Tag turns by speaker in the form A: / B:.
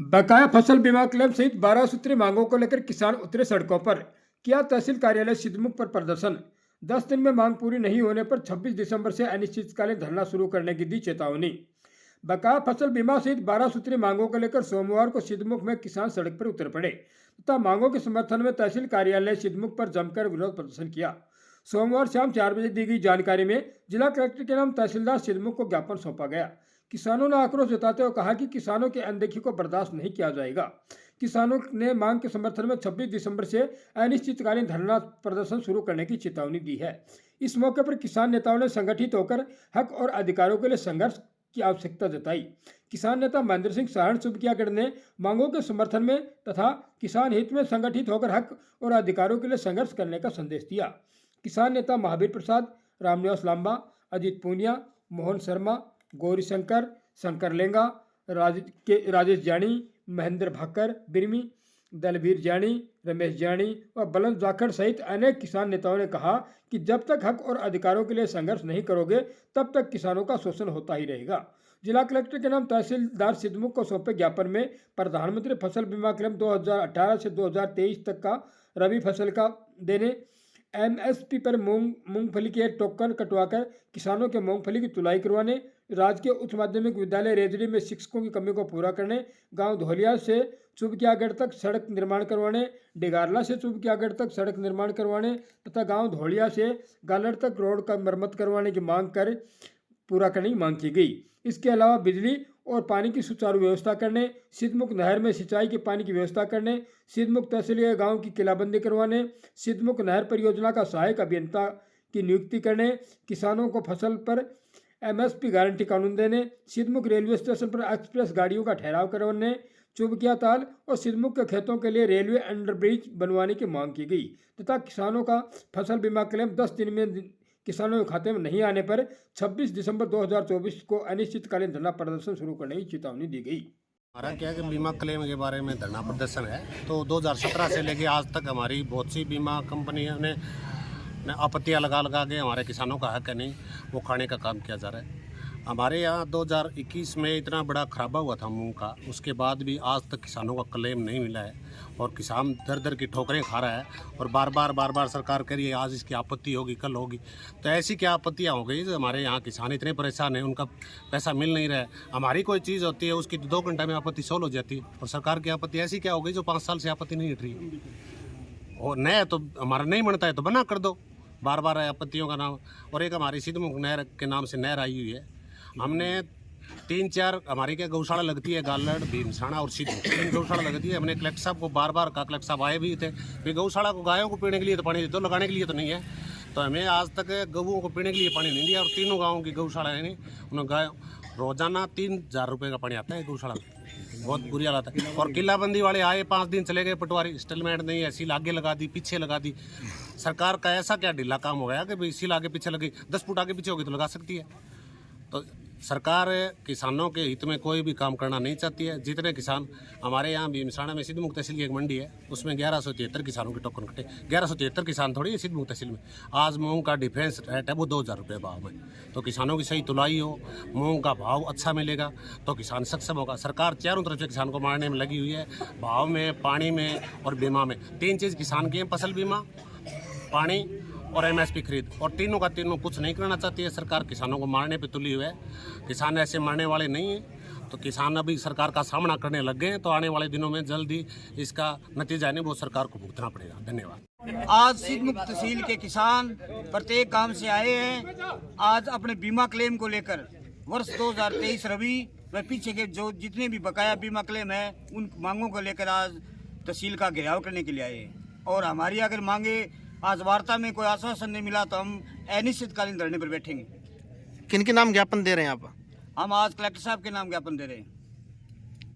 A: बकाया फसल बीमा क्लेम सहित 12 सूत्री मांगों को लेकर किसान उतरे सड़कों पर। किया तहसील कार्यालय सिद्धमुख पर प्रदर्शन। 10 दिन में मांग पूरी नहीं होने पर 26 दिसंबर से अनिश्चितकालीन धरना शुरू करने की दी चेतावनी। बकाया फसल बीमा सहित 12 सूत्री मांगों को लेकर सोमवार को सिद्धमुख में किसान सड़क पर उतर पड़े तथा मांगों के समर्थन में तहसील कार्यालय सिद्धमुख पर जमकर विरोध प्रदर्शन किया। सोमवार शाम 4 बजे दी गई जानकारी में जिला कलेक्टर के नाम तहसीलदार सिद्धमुख को ज्ञापन सौंपा गया। किसानों ने आक्रोश जताते हुए कहा कि किसानों की अनदेखी को बर्दाश्त नहीं किया जाएगा। किसानों ने मांग के समर्थन में 26 दिसंबर से अनिश्चितकालीन धरना प्रदर्शन शुरू करने की चेतावनी दी है। इस मौके पर किसान नेताओं ने संगठित होकर हक और अधिकारों के लिए संघर्ष की आवश्यकता जताई। किसान नेता महेंद्र सिंह सारण सुबकियागढ़ ने मांगों के समर्थन में तथा किसान हित में संगठित होकर हक और अधिकारों के लिए संघर्ष करने का संदेश दिया। किसान नेता महावीर प्रसाद, रामनिवास लांबा, अजीत पूनिया, मोहन शर्मा, गौरी शंकर, शंकर लेंगा, राजेश जानी, महेंद्र भाकर बिरमी, दलवीर जानी, रमेश जानी और बलंद जाखड़ सहित अनेक किसान नेताओं ने कहा कि जब तक हक और अधिकारों के लिए संघर्ष नहीं करोगे तब तक किसानों का शोषण होता ही रहेगा। जिला कलेक्टर के नाम तहसीलदार सिद्धमुख को सौंपे ज्ञापन में प्रधानमंत्री फसल बीमा क्लेम 2018 से 2023 तक का रबी फसल का देने, एमएसपी पर मूंगफली के टोकन कटवाकर किसानों के मूंगफली की तुलाई करवाने, राजकीय उच्च माध्यमिक विद्यालय रेजड़ी में शिक्षकों की कमी को पूरा करने, गांव धौलिया से चुबकियागढ़ तक सड़क निर्माण करवाने, डिगारला से चुबकियागढ़ तक सड़क निर्माण करवाने तथा गांव धौलिया से गालड़ तक रोड का मरम्मत करवाने की मांग कर पूरा करने की मांग की गई। इसके अलावा बिजली और पानी की सुचारू व्यवस्था करने, सिद्धमुख नहर में सिंचाई के पानी की व्यवस्था करने, सिद्धमुख तहसील के गाँव की किलाबंदी करवाने, सिद्धमुख नहर परियोजना का सहायक अभियंता की नियुक्ति करने, किसानों को फसल पर एमएसपी गारंटी कानून देने, सिद्धमुख रेलवे स्टेशन पर एक्सप्रेस गाड़ियों का ठहराव करवाने, चुबकिया ताल और सिद्धमुख के खेतों के लिए रेलवे अंडरब्रिज बनवाने की मांग की गई तथा किसानों का फसल बीमा क्लेम 10 दिन में किसानों के खाते में नहीं आने पर 26 दिसंबर 2024 को अनिश्चितकालीन धरना प्रदर्शन शुरू करने की चेतावनी दी गई।
B: हमारा क्या है कि बीमा क्लेम के बारे में धरना प्रदर्शन है। तो 2017 से लेके आज तक हमारी बहुत सी बीमा कंपनियों ने आपत्तियां लगा के हमारे किसानों का हक है नहीं वो खाने का काम किया जा रहा है। हमारे यहाँ 2021 में इतना बड़ा खराबा हुआ था मूंग का, उसके बाद भी आज तक किसानों का क्लेम नहीं मिला है और किसान दर दर की ठोकरें खा रहा है और बार बार सरकार कह रही है आज इसकी आपत्ति होगी कल होगी। तो ऐसी क्या आपत्तियाँ हो गई जो हमारे यहाँ किसान इतने परेशान हैं, उनका पैसा मिल नहीं रहा है। हमारी कोई चीज़ होती है उसकी 2 घंटे में आपत्ति सोल्व हो जाती है और सरकार की आपत्ति ऐसी क्या हो गई जो 5 साल से आपत्ति नहीं हट रही। और नया तो हमारा नहीं बनता है तो बना कर दो, बार आपत्तियों का नाम। और एक हमारी सिद्धमुख नहर के नाम से नहर आई हुई है। हमने 3-4 हमारी क्या गौशाला लगती है, गालड़, भीमसाना और सिद्धमुख 3 गौशाला लगती है। हमने कलेक्टर साहब को बार कहा, कलेक्टर साहब आए भी थे कि गौशाला को गायों को पीने के लिए तो पानी दो, लगाने के लिए तो नहीं है। तो हमें आज तक गऊओं को पीने के लिए पानी नहीं दिया और 3 गाँवों की गौशाला है नहीं, उन्होंने गाय रोजाना 3000 रुपये का पानी आता है गौशाला में। बहुत बुरी हालत है। और किलाबंदी वाले आए 5 दिन चले गए, पटवारी स्टेलमेंट नहीं है, सील आगे लगा दी पीछे लगा दी। सरकार का ऐसा क्या ढीला काम हो गया कि भाई सील आगे पीछे लगी, 10 फुट आगे पीछे होगी तो लगा सकती है। तो सरकार किसानों के हित में कोई भी काम करना नहीं चाहती है। जितने किसान हमारे यहाँ भीमसाना में सिद्धमुख तहसील की एक मंडी है, उसमें 1173 किसानों के टोकन कटे। 1173 किसान थोड़ी है सिद्धमुख तहसील में। आज मूंग का डिफेंस रेट है वो 2000 रुपये भाव में। तो किसानों की सही तुलाई हो, मूंग का भाव अच्छा मिलेगा तो किसान सक्षम होगा। सरकार चारों तरफ से किसान को मारने में लगी हुई है, भाव में, पानी में और बीमा में। 3 चीज़ किसान की है, फसल बीमा, पानी और एमएसपी खरीद, और तीनों का तीनों कुछ नहीं करना चाहती है सरकार। किसानों को मारने पे तुली हुई है। किसान ऐसे मरने वाले नहीं हैं। तो किसान अभी सरकार का सामना करने लग गए हैं, तो आने वाले दिनों में जल्दी इसका नतीजा नहीं वो सरकार को भुगतना पड़ेगा। धन्यवाद।
C: आज सिद्धमुख तहसील के किसान प्रत्येक गांव से आए हैं। आज अपने बीमा क्लेम को लेकर वर्ष 2023 रबी व पीछे के जो जितने भी बकाया बीमा क्लेम है उन मांगों को लेकर आज तहसील का घेराव करने के लिए आए हैं। और हमारी अगर मांगे आज वार्ता में कोई आश्वासन नहीं मिला तो हम अनिश्चितकालीन धरने पर बैठेंगे।
D: किन के नाम ज्ञापन दे रहे हैं आप?
C: हम आज कलेक्टर साहब के नाम ज्ञापन दे रहे हैं।